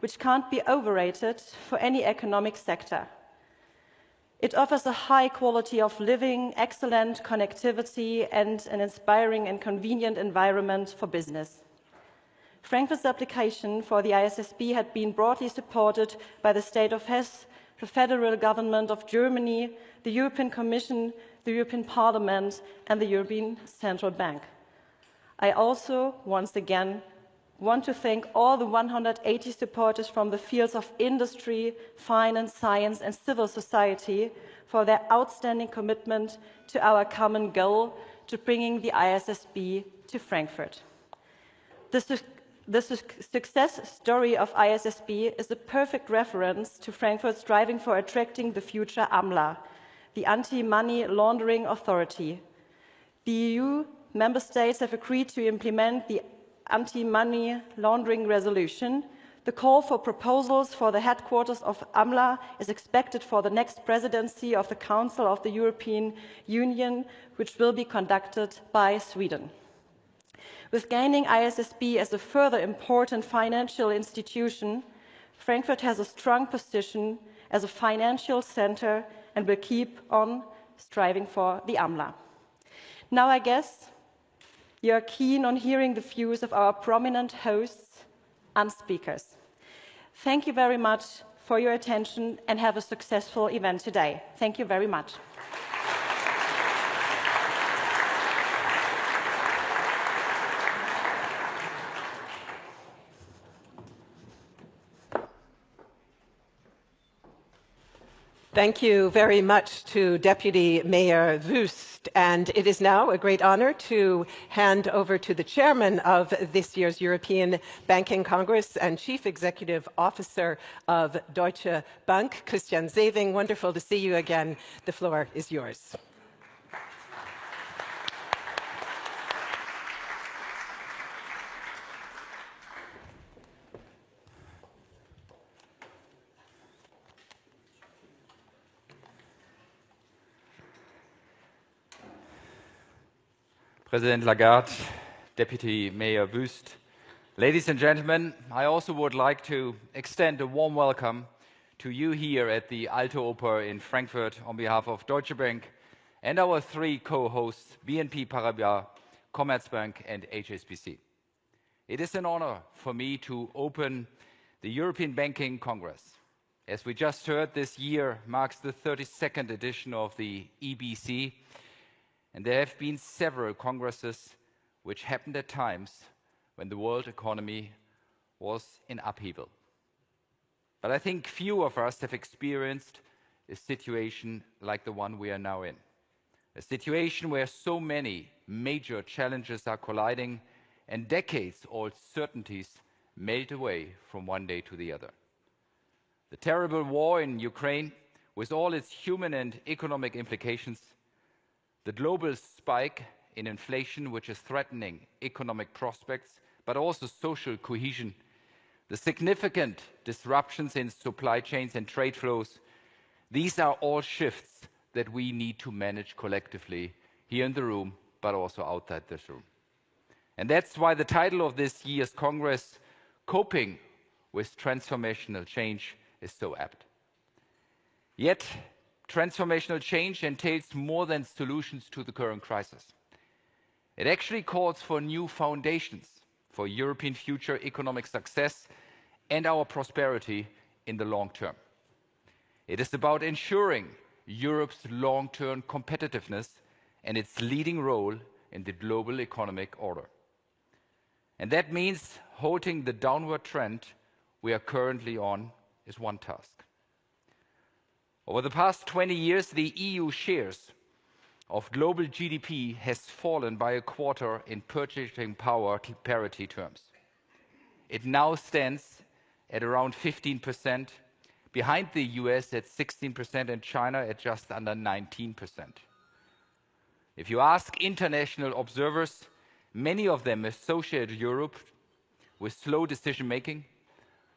which can't be overrated for any economic sector. It offers a high quality of living, excellent connectivity, and an inspiring and convenient environment for business. Frankfurt's application for the ISSB had been broadly supported by the State of Hesse, the federal government of Germany, the European Commission, the European Parliament, and the European Central Bank. I also, once again, want to thank all the 180 supporters from the fields of industry, finance, science, and civil society for their outstanding commitment to our common goal to bringing the ISSB to Frankfurt. The success story of ISSB is a perfect reference to Frankfurt striving for attracting the future AMLA, the Anti-Money Laundering Authority. The EU member states have agreed to implement the Anti-Money Laundering Resolution. The call for proposals for the headquarters of AMLA is expected for the next presidency of the Council of the European Union, which will be conducted by Sweden. With gaining ISSB as a further important financial institution, Frankfurt has a strong position as a financial center and will keep on striving for the AMLA. Now I guess you are keen on hearing the views of our prominent hosts and speakers. Thank you very much for your attention and have a successful event today. Thank you very much. Thank you very much to Deputy Mayor Wüst. And it is now a great honor to hand over to the chairman of this year's European Banking Congress and Chief Executive Officer of Deutsche Bank, Christian Sewing. Wonderful to see you again. The floor is yours. President Lagarde, Deputy Mayor Wüst, ladies and gentlemen, I also would like to extend a warm welcome to you here at the Alte Oper in Frankfurt on behalf of Deutsche Bank and our three co-hosts, BNP Paribas, Commerzbank and HSBC. It is an honor for me to open the European Banking Congress. As we just heard, this year marks the 32nd edition of the EBC, and there have been several congresses which happened at times when the world economy was in upheaval. But I think few of us have experienced a situation like the one we are now in. A situation where so many major challenges are colliding and decades-old certainties melt away from one day to the other. The terrible war in Ukraine, with all its human and economic implications, the global spike in inflation, which is threatening economic prospects, but also social cohesion, the significant disruptions in supply chains and trade flows, these are all shifts that we need to manage collectively here in the room, but also outside this room. And that's why the title of this year's Congress, Coping with Transformational Change, is so apt. Yet, transformational change entails more than solutions to the current crisis. It actually calls for new foundations for European future economic success and our prosperity in the long term. It is about ensuring Europe's long-term competitiveness and its leading role in the global economic order. And that means halting the downward trend we are currently on is one task. Over the past 20 years, the EU shares of global GDP has fallen by a quarter in purchasing power parity terms. It now stands at around 15%, behind the US at 16% and China at just under 19%. If you ask international observers, many of them associate Europe with slow decision-making,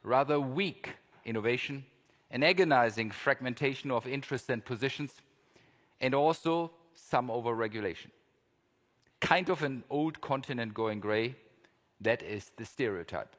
rather weak innovation, an agonizing fragmentation of interests and positions, and also some over-regulation. Kind of an old continent going gray, that is the stereotype.